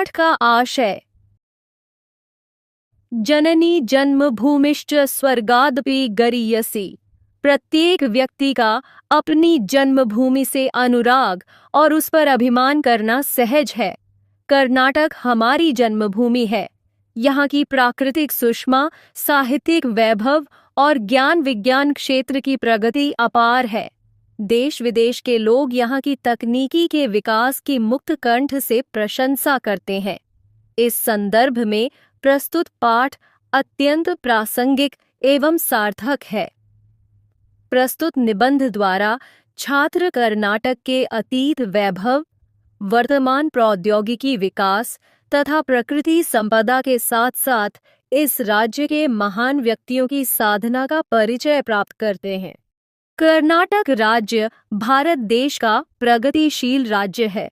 पाठ का आशय। जननी जन्मभूमिश्च स्वर्गादपि गरीयसी। प्रत्येक व्यक्ति का अपनी जन्मभूमि से अनुराग और उस पर अभिमान करना सहज है। कर्नाटक हमारी जन्मभूमि है। यहाँ की प्राकृतिक सुषमा, साहित्यिक वैभव और ज्ञान विज्ञान क्षेत्र की प्रगति अपार है। देश विदेश के लोग यहाँ की तकनीकी के विकास की मुक्त कंठ से प्रशंसा करते हैं। इस संदर्भ में प्रस्तुत पाठ अत्यंत प्रासंगिक एवं सार्थक है। प्रस्तुत निबंध द्वारा छात्र कर्नाटक के अतीत वैभव, वर्तमान प्रौद्योगिकी विकास तथा प्रकृति संपदा के साथ साथ इस राज्य के महान व्यक्तियों की साधना का परिचय प्राप्त करते हैं। कर्नाटक राज्य भारत देश का प्रगतिशील राज्य है।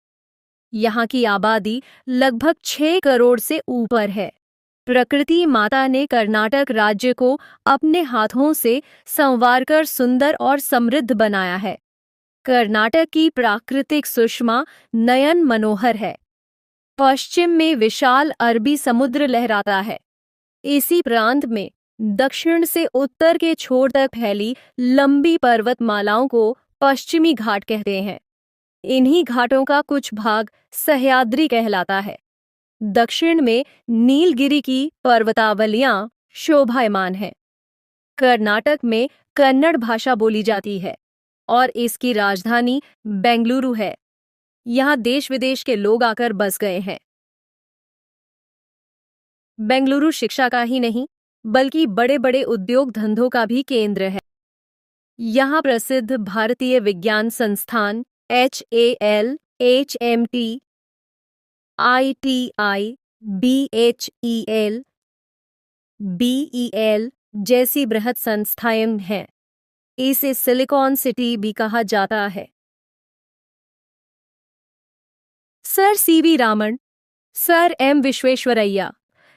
यहाँ की आबादी लगभग 6 करोड़ से ऊपर है। प्रकृति माता ने कर्नाटक राज्य को अपने हाथों से संवारकर सुंदर और समृद्ध बनाया है। कर्नाटक की प्राकृतिक सुषमा नयन मनोहर है। पश्चिम में विशाल अरबी समुद्र लहराता है। इसी प्रांत में दक्षिण से उत्तर के छोर तक फैली लंबी पर्वतमालाओं को पश्चिमी घाट कहते हैं। इन्हीं घाटों का कुछ भाग सह्याद्री कहलाता है। दक्षिण में नीलगिरी की पर्वतावलियां शोभायमान हैं। कर्नाटक में कन्नड़ भाषा बोली जाती है और इसकी राजधानी बेंगलुरु है। यहाँ देश विदेश के लोग आकर बस गए हैं। बेंगलुरु शिक्षा का ही नहीं बल्कि बड़े बड़े उद्योग धंधों का भी केंद्र है। यहाँ प्रसिद्ध भारतीय विज्ञान संस्थान HAL, HMT, ITI, BHEL, BEL जैसी बृहद संस्थाएं हैं। इसे सिलिकॉन सिटी भी कहा जाता है। Sir CV Raman, sir M Visvesvaraya,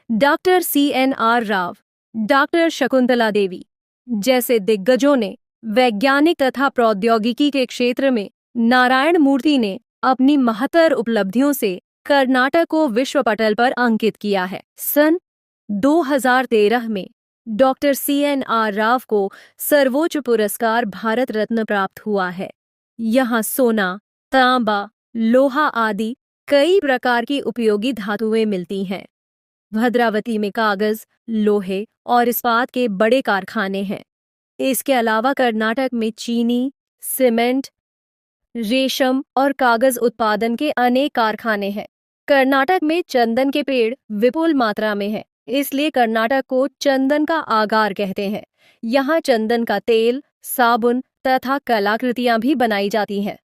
doctor CNR Rao, doctor Shakuntala Devi जैसे दिग्गजों ने वैज्ञानिक तथा प्रौद्योगिकी के क्षेत्र में नारायण मूर्ति ने अपनी महत्तर उपलब्धियों से कर्नाटक को विश्व पटल पर अंकित किया है। सन 2013 में डॉक्टर CNR राव को सर्वोच्च पुरस्कार भारत रत्न प्राप्त हुआ है। यहाँ सोना, तांबा, लोहा आदि कई प्रकार की उपयोगी धातुएं मिलती हैं। भद्रावती में कागज, लोहे और इस्पात के बड़े कारखाने हैं। इसके अलावा कर्नाटक में चीनी, सीमेंट, रेशम और कागज उत्पादन के अनेक कारखाने हैं। कर्नाटक में चंदन के पेड़ विपुल मात्रा में हैं, इसलिए कर्नाटक को चंदन का आगार कहते हैं। यहाँ चंदन का तेल, साबुन तथा कलाकृतियां भी बनाई जाती हैं।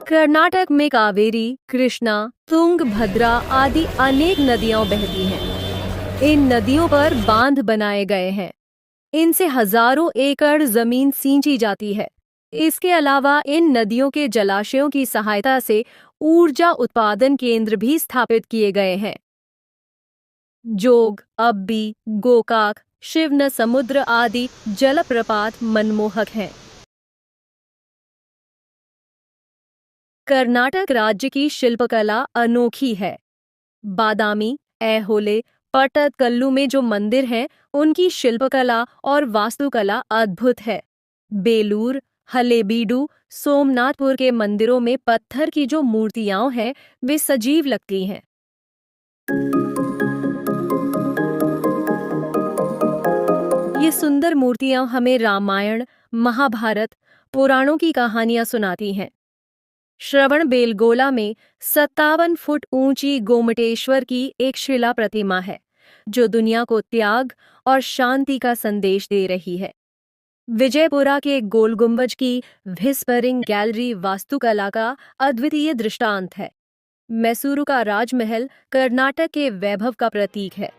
कर्नाटक में कावेरी, कृष्णा, तुंगभद्रा आदि अनेक नदियां बहती हैं। इन नदियों पर बांध बनाए गए हैं। इनसे हजारों एकड़ जमीन सींची जाती है। इसके अलावा इन नदियों के जलाशयों की सहायता से ऊर्जा उत्पादन केंद्र भी स्थापित किए गए हैं। जोग, अब्बी, गोकाक, शिवन समुद्र आदि जलप्रपात मनमोहक हैं। कर्नाटक राज्य की शिल्पकला अनोखी है। बादामी, ऐहोले, पट्टदकल्लू में जो मंदिर हैं, उनकी शिल्पकला और वास्तुकला अद्भुत है। बेलूर, हलेबीडु, सोमनाथपुर के मंदिरों में पत्थर की जो मूर्तियां हैं, वे सजीव लगती हैं। ये सुंदर मूर्तियां हमें रामायण, महाभारत, पुराणों की कहानियां सुनाती हैं। श्रवण बेलगोला में 57 फुट ऊंची गोमटेश्वर की एक शिला प्रतिमा है, जो दुनिया को त्याग और शांति का संदेश दे रही है। विजयपुरा के गोल गुंबज की व्हिस्परिंग गैलरी वास्तुकला का अद्वितीय दृष्टांत है। मैसूरू का राजमहल कर्नाटक के वैभव का प्रतीक है।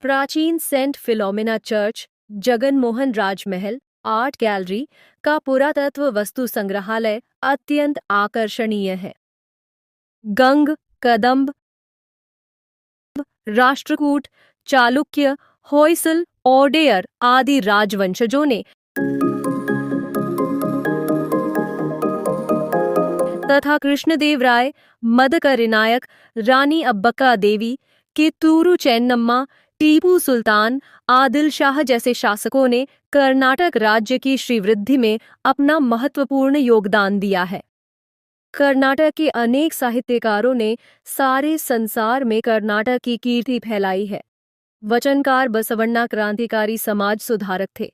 प्राचीन Saint Philomena church Jagan Mohan Rajmahal art gallery का पुरातत्व वस्तु संग्रहालय अत्यंत आकर्षणीय है। गंग, कदंब, राष्ट्रकूट, चालुक्य, होयसल, ओडेयर आदि राजवंशजों ने तथा कृष्णदेवराय, मदकरिनायक, रानी अब्बक्का देवी, कित्तूरू चेन्नम्मा, टीपू सुल्तान, आदिल शाह जैसे शासकों ने कर्नाटक राज्य की श्रीवृद्धि में अपना महत्वपूर्ण योगदान दिया है। कर्नाटक के अनेक साहित्यकारों ने सारे संसार में कर्नाटक की कीर्ति फैलाई है। वचनकार बसवण्णा क्रांतिकारी समाज सुधारक थे।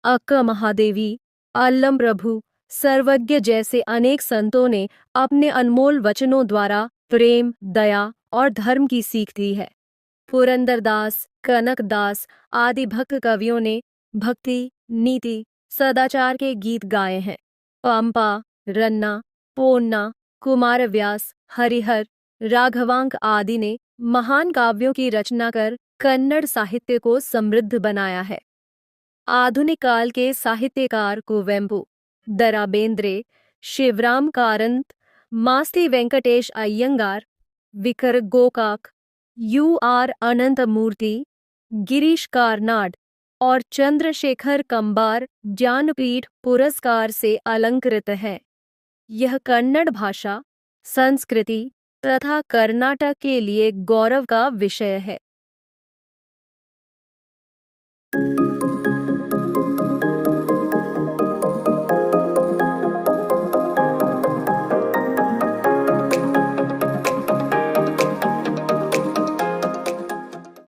अक्का महादेवी, अल्लम प्रभु, सर्वज्ञ जैसे अनेक संतों ने अपने अनमोल वचनों द्वारा प्रेम, दया और धर्म की सीख दी है। पुरंदरदास, कनकदास आदि भक्त कवियों ने भक्ति, नीति, सदाचार के गीत गाए हैं। पंपा, रन्ना, पोन्ना, कुमारव्यास, हरिहर, राघवांक आदि ने महान काव्यों की रचना कर कन्नड़ साहित्य को समृद्ध बनाया है। आधुनिक काल के साहित्यकार कुवेंपु, दरा बेंद्रे, शिवराम कारंत, मास्ती वेंकटेश अय्यंगार, विकर गोकाक, UR अनंतमूर्ति, गिरीश कार्नाड और चंद्रशेखर कंबार ज्ञानपीठ पुरस्कार से अलंकृत हैं। यह कन्नड़ भाषा, संस्कृति तथा कर्नाटक के लिए गौरव का विषय है।